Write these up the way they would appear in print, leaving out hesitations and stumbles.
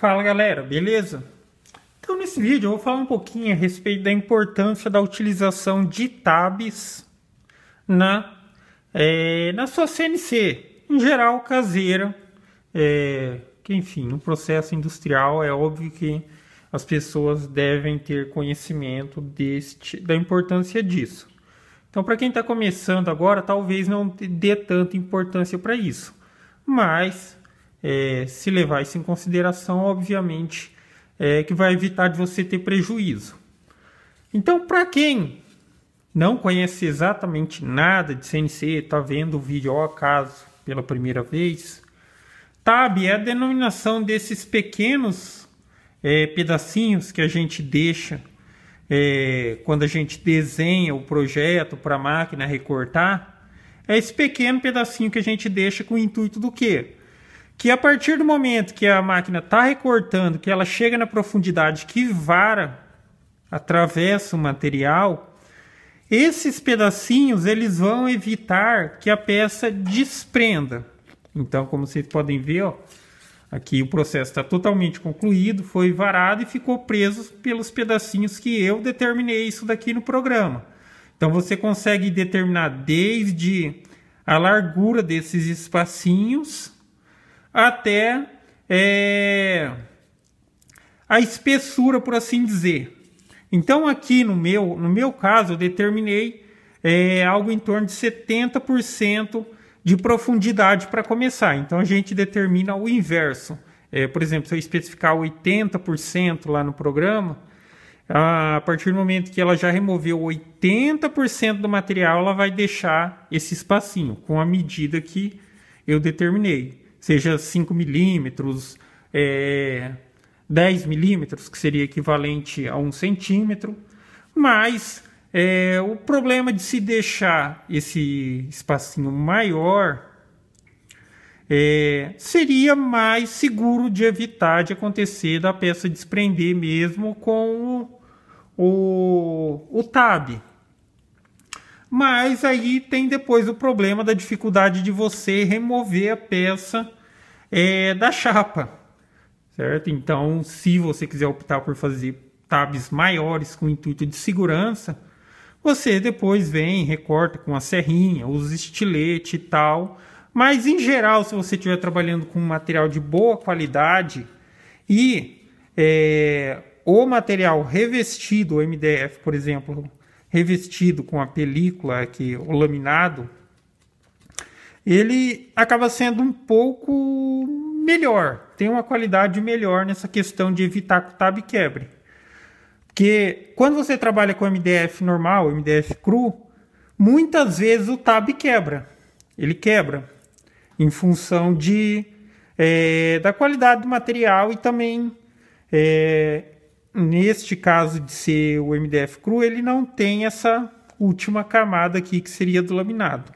Fala galera, beleza? Então nesse vídeo eu vou falar um pouquinho a respeito da importância da utilização de tabs na sua CNC, em geral caseira, que enfim, no processo industrial é óbvio que as pessoas devem ter conhecimento da importância disso. Então para quem está começando agora, talvez não dê tanta importância para isso, mas se levar isso em consideração, obviamente, que vai evitar de você ter prejuízo. Então, para quem não conhece exatamente nada de CNC, está vendo o vídeo ao acaso pela primeira vez, tab é a denominação desses pequenos pedacinhos que a gente deixa quando a gente desenha o projeto para a máquina recortar. É esse pequeno pedacinho que a gente deixa com o intuito do quê? Que a partir do momento que a máquina está recortando, que ela chega na profundidade que vara, atravessa o material, esses pedacinhos eles vão evitar que a peça desprenda. Então, como vocês podem ver, ó, aqui o processo está totalmente concluído, foi varado e ficou preso pelos pedacinhos que eu determinei isso daqui no programa. Então você consegue determinar desde a largura desses espacinhos até a espessura, por assim dizer. Então aqui no meu caso eu determinei algo em torno de 70% de profundidade para começar. Então a gente determina o inverso. Por exemplo, se eu especificar 80% lá no programa, a partir do momento que ela já removeu 80% do material, ela vai deixar esse espacinho com a medida que eu determinei. Seja 5 milímetros, 10 milímetros, que seria equivalente a 1 centímetro. Mas o problema de se deixar esse espacinho maior seria mais seguro de evitar de acontecer da peça desprender mesmo com o tab. Mas aí tem depois o problema da dificuldade de você remover a peça da chapa, certo? Então, se você quiser optar por fazer tabs maiores com intuito de segurança, você depois vem, recorta com a serrinha, usa estilete e tal. Mas, em geral, se você estiver trabalhando com um material de boa qualidade e o material revestido, o MDF, por exemplo, revestido com a película aqui, o laminado, ele acaba sendo um pouco melhor, tem uma qualidade melhor nessa questão de evitar que o tab quebre. Porque quando você trabalha com MDF normal, MDF cru, muitas vezes o tab quebra. Ele quebra em função da qualidade do material e também neste caso de ser o MDF cru, ele não tem essa última camada aqui que seria do laminado,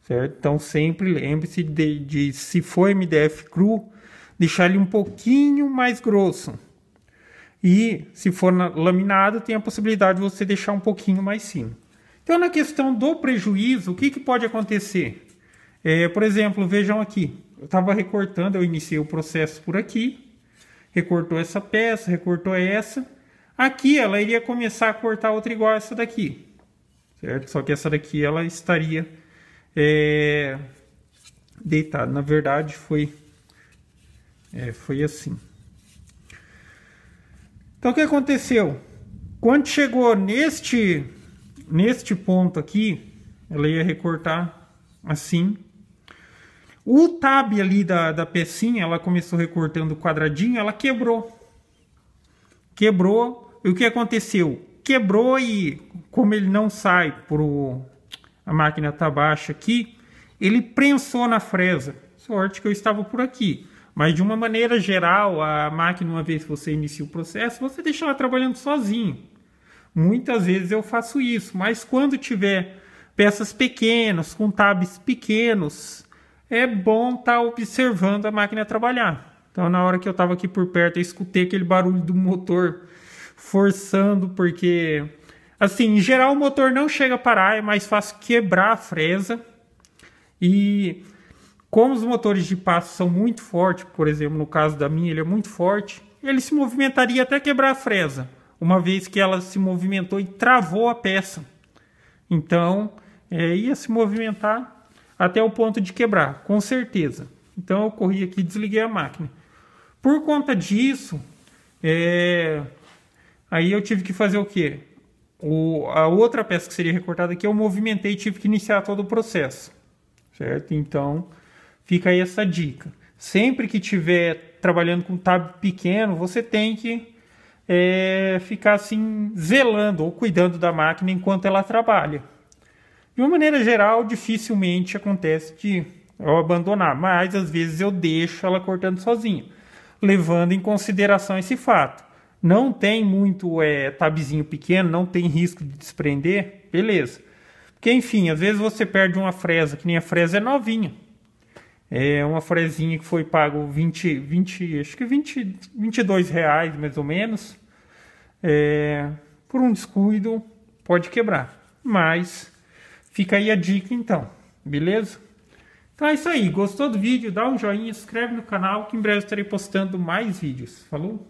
certo? Então sempre lembre-se de se for MDF cru, deixar ele um pouquinho mais grosso. E se for laminado, tem a possibilidade de você deixar um pouquinho mais fino. Então na questão do prejuízo, o que pode acontecer? Por exemplo, vejam aqui, eu estava recortando, eu iniciei o processo por aqui, recortou essa peça, recortou essa. Aqui ela iria começar a cortar outra igual a essa daqui, certo? Só que essa daqui ela estaria deitada. Na verdade foi assim. Então o que aconteceu? Quando chegou neste ponto aqui, ela ia recortar assim. O tab ali da pecinha, ela começou recortando o quadradinho, ela quebrou. Quebrou. E o que aconteceu? Quebrou e, como ele não sai a máquina tá baixa aqui, ele prensou na fresa. Sorte que eu estava por aqui. Mas de uma maneira geral, a máquina, uma vez que você inicia o processo, você deixa ela trabalhando sozinho. Muitas vezes eu faço isso, mas quando tiver peças pequenas, com tabs pequenos, é bom estar observando a máquina trabalhar. Então, na hora que eu estava aqui por perto, eu escutei aquele barulho do motor forçando, porque, assim, em geral o motor não chega a parar, é mais fácil quebrar a fresa. E Como os motores de passo são muito fortes, por exemplo, no caso da minha, ele é muito forte, ele se movimentaria até quebrar a fresa, uma vez que ela se movimentou e travou a peça. Então, ia se movimentar até o ponto de quebrar, com certeza. Então, eu corri aqui e desliguei a máquina. Por conta disso, aí eu tive que fazer o quê? A outra peça que seria recortada aqui, eu movimentei e tive que iniciar todo o processo. Certo? Então, fica aí essa dica. Sempre que estiver trabalhando com tab pequeno, você tem que ficar assim, zelando ou cuidando da máquina enquanto ela trabalha. De uma maneira geral, dificilmente acontece de eu abandonar, mas às vezes eu deixo ela cortando sozinha, levando em consideração esse fato. Não tem muito tabzinho pequeno, não tem risco de desprender, beleza. Porque, enfim, às vezes você perde uma fresa, que nem a fresa é novinha. É uma fresinha que foi pago acho que 22 reais, mais ou menos. Por um descuido, pode quebrar. Mas, fica aí a dica então, beleza? Então é isso aí, gostou do vídeo? Dá um joinha, se inscreve no canal, que em breve estarei postando mais vídeos. Falou?